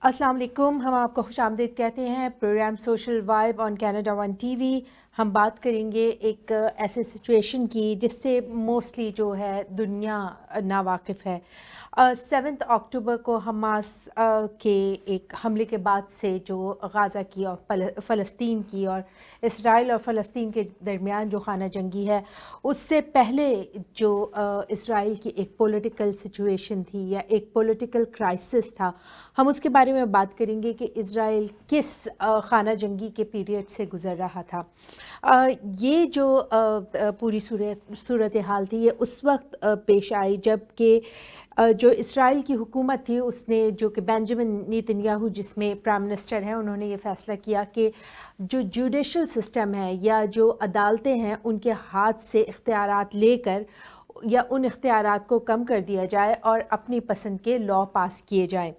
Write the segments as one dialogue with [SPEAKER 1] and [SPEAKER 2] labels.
[SPEAKER 1] अस्सलाम वालेकुम। हम आपको खुश आमदीद कहते हैं programme social vibe on Canada one TV. हम बात करेंगे एक ऐसे सिचुएशन की जिससे मोस्टली जो है दुनिया नावाकिफ़ है। 7 अक्टूबर को हमास के एक हमले के बाद से जो गाज़ा की और फ़लस्तीन की और इसराइल और फ़लस्तीन के दरमियान जो खाना जंगी है, उससे पहले जो इसराइल की एक पॉलिटिकल सिचुएशन थी या एक पॉलिटिकल क्राइसिस था, हम उसके बारे में बात करेंगे कि इज़राइल किस खाना जंगी के पीरियड से गुज़र रहा था। ये जो पूरी सूरत हाल थी, ये उस वक्त पेश आई जबकि जो इसराइल की हुकूमत थी उसने, जो कि बेंजामिन नेतन्याहू जिसमें प्राइम मिनिस्टर हैं, उन्होंने ये फ़ैसला किया कि जो जुडिशल सिस्टम है या जो अदालतें हैं उनके हाथ से इख्तियारात लेकर या उन इख्तियारात को कम कर दिया जाए और अपनी पसंद के लॉ पास किए जाएं।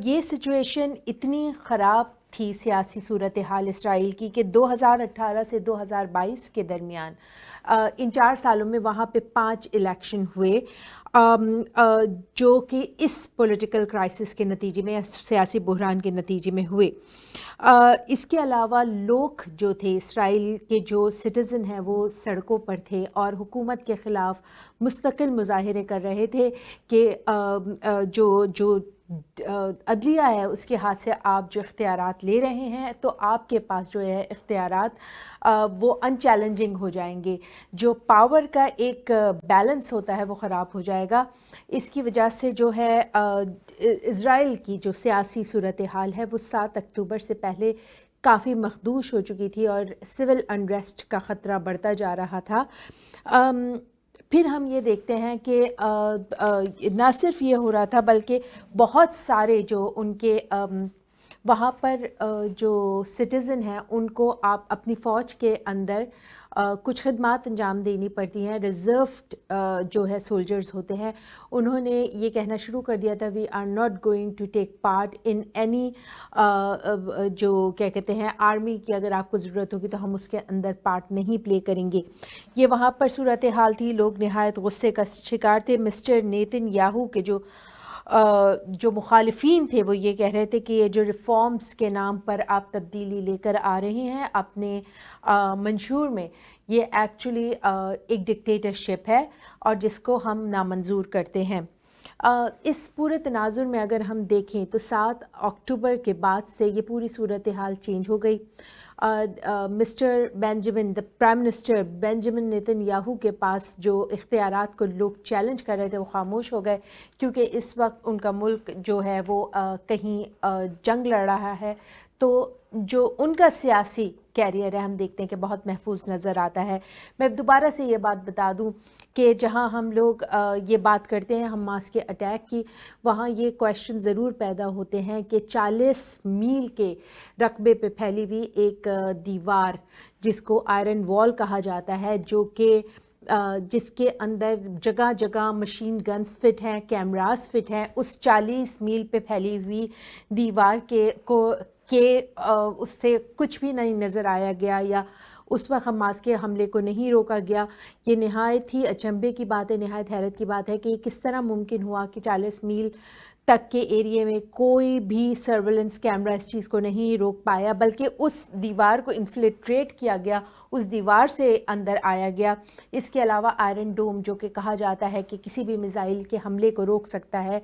[SPEAKER 1] ये सिचुएशन इतनी ख़राब थी सियासी सूरत हाल इसराइल की कि 2018 से 2022 के दरमियान इन 4 सालों में वहाँ पे 5 इलेक्शन हुए, जो कि इस पॉलिटिकल क्राइसिस के नतीजे में या सियासी बहरान के नतीजे में हुए। इसके अलावा लोग जो थे, इसराइल के जो सिटीज़न हैं, वो सड़कों पर थे और हुकूमत के ख़िलाफ़ मुस्तकिल मुज़ाहरे कर रहे थे कि जो अदलिया है उसके हाथ से आप जो इख्तियारात ले रहे हैं तो आपके पास जो है इख्तियारात वो अनचैलेंजिंग हो जाएंगे। जो पावर का एक बैलेंस होता है वो ख़राब हो जाएगा। इसकी वजह से जो है इज़राइल की जो सियासी सूरत हाल है वो 7 अक्टूबर से पहले काफ़ी मखदूश हो चुकी थी और सिविल अनरेस्ट का ख़तरा बढ़ता जा रहा था। फिर हम ये देखते हैं कि ना सिर्फ ये हो रहा था बल्कि बहुत सारे जो उनके वहाँ पर जो सिटीज़न हैं उनको आप अपनी फ़ौज के अंदर कुछ खिदमात अंजाम देनी पड़ती हैं। रिज़र्व्ड जो है सोल्जर्स होते हैं, उन्होंने ये कहना शुरू कर दिया था, we are not going to take part in any, जो क्या कहते हैं, आर्मी की अगर आपको ज़रूरत होगी तो हम उसके अंदर पार्ट नहीं प्ले करेंगे। ये वहाँ पर सूरत हाल थी। लोग नहायत गुस्से का शिकार थे। मिस्टर नेतन्याहू के जो मुखालिफिन थे वो ये कह रहे थे कि ये जो रिफॉर्म्स के नाम पर आप तब्दीली लेकर आ रहे हैं अपने मंशूर में, ये एक्चुअली एक डिक्टेटरशिप है और जिसको हम नामंजूर करते हैं। इस पूरे तनाजुर में अगर हम देखें तो 7 अक्टूबर के बाद से ये पूरी सूरत हाल चेंज हो गई। Mister Benjamin, the prime minister Benjamin Netanyahu के पास जो इख्तियारात को लोग चैलेंज कर रहे थे वो खामोश हो गए, क्योंकि इस वक्त उनका मुल्क जो है वो कहीं जंग लड़ रहा है। तो जो उनका सियासी कैरियर है हम देखते हैं कि बहुत महफूज नज़र आता है। मैं दोबारा से ये बात बता दूं कि जहां हम लोग ये बात करते हैं हमास के अटैक की, वहाँ ये क्वेश्चन ज़रूर पैदा होते हैं कि 40 मील के रकबे पे फैली हुई एक दीवार जिसको आयरन वॉल कहा जाता है, जो कि जिसके अंदर जगह जगह मशीन गन्स फिट हैं, कैमरास फिट हैं, उस 40 मील पे फैली हुई दीवार उससे कुछ भी नहीं नज़र आया गया या उस वक्त हमास के हमले को नहीं रोका गया। ये नहायत ही अचंभे की बात है, नहायत हैरत की बात है कि किस तरह मुमकिन हुआ कि 40 मील तक के एरिया में कोई भी सर्वेलेंस कैमरा इस चीज़ को नहीं रोक पाया, बल्कि उस दीवार को इन्फिल्ट्रेट किया गया, उस दीवार से अंदर आया गया। इसके अलावा आयरन डोम, जो कि कहा जाता है कि किसी भी मिसाइल के हमले को रोक सकता है,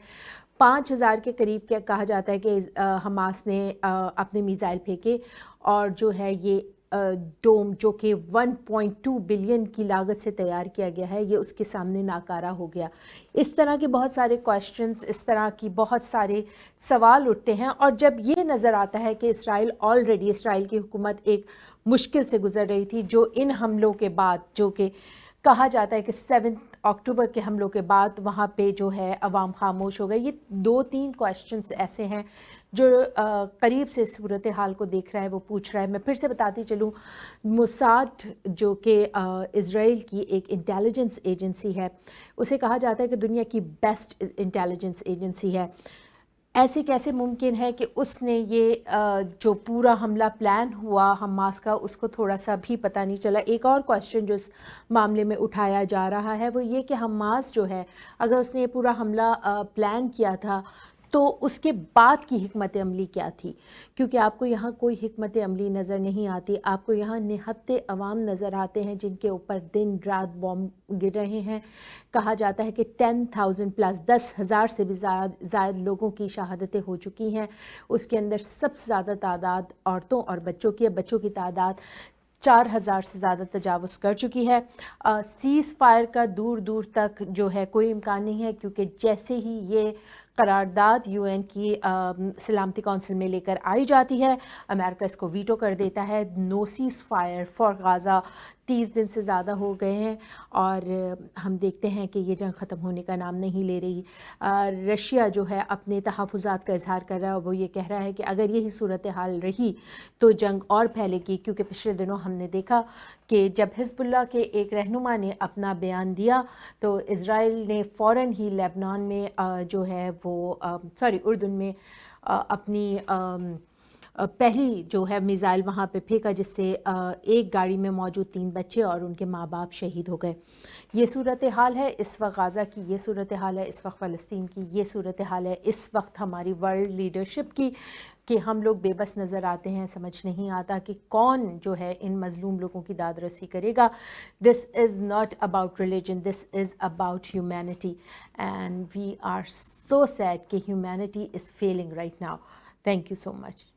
[SPEAKER 1] 5000 के करीब क्या कहा जाता है कि हमास ने अपने मिसाइल फेंके और जो है ये डोम, जो कि 1.2 बिलियन की लागत से तैयार किया गया है, ये उसके सामने नाकारा हो गया। इस तरह के बहुत सारे क्वेश्चंस, इस तरह की बहुत सारे सवाल उठते हैं। और जब ये नज़र आता है कि इसराइल की हुकूमत एक मुश्किल से गुजर रही थी, जो इन हमलों के बाद, जो कि कहा जाता है कि 7 अक्टूबर के हमलों के बाद वहाँ पे जो है अवाम खामोश हो गए। ये 2-3 क्वेश्चंस ऐसे हैं जो करीब से सूरत हाल को देख रहा है वो पूछ रहा है। मैं फिर से बताती चलूँ, मोसाद जो कि इज़राइल की एक इंटेलिजेंस एजेंसी है, उसे कहा जाता है कि दुनिया की बेस्ट इंटेलिजेंस एजेंसी है। ऐसे कैसे मुमकिन है कि उसने ये जो पूरा हमला प्लान हुआ हमास का, उसको थोड़ा सा भी पता नहीं चला। एक और क्वेश्चन जो इस मामले में उठाया जा रहा है वो ये कि हमास जो है, अगर उसने ये पूरा हमला प्लान किया था تو اس کے بعد کی حکمت عملی کیا تھی؟ کیونکہ آپ کو یہاں کوئی حکمت عملی نظر نہیں آتی، آپ کو یہاں نہتے عوام نظر آتے ہیں جن کے اوپر دن رات بم گر رہے ہیں. کہا جاتا ہے کہ 10,000 پلس 10,000 سے بھی زائد لوگوں کی شہادتیں ہو چکی ہیں. اس کے اندر سب سے زیادہ تعداد عورتوں اور بچوں کی ہے. بچوں کی تعداد 4,000 سے زیادہ تجاوز کر چکی ہے. سیز فائر کا دور دور تک جو ہے کوئی امکان نہیں ہے، کیونکہ جیسے ہی یہ قرارداد یو این کی سلامتی کونسل میں لے کر آئی جاتی ہے، امریکہ اس کو ویٹو کر دیتا ہے. نو سیز فائر فار غازہ 30 دن سے زیادہ ہو گئے ہیں اور ہم دیکھتے ہیں کہ یہ جنگ ختم ہونے کا نام نہیں لے رہی. رشیا جو ہے اپنے تحفظات کا اظہار کر رہا ہے، وہ یہ کہہ رہا ہے کہ اگر یہی صورتحال رہی تو جنگ اور پھیلے گی. کیونکہ پچھلے دنوں ہم نے دیکھا کہ جب حزب اللہ کے ایک رہنما نے اپنا بیان دیا تو اسرائیل نے فوراً ہی لیبنان میں جو ہے وہ اردن میں اپنی پہلی جو ہے میزائل وہاں پہ پھینکا، جس سے ایک گاڑی میں موجود 3 بچے اور ان کے ماں باپ شہید ہو گئے. یہ صورتحال ہے اس وقت غازہ کی، یہ صورتحال ہے اس وقت فلسطین کی، یہ صورتحال ہے اس وقت ہماری ورلڈ لیڈرشپ کی کہ ہم لوگ بے بس نظر آتے ہیں. سمجھ نہیں آتا کہ کون جو ہے ان مظلوم لوگوں کی داد رسی کرے گا. This is not about religion, this is about humanity and we are so sad کہ humanity is failing right now. Thank you so much.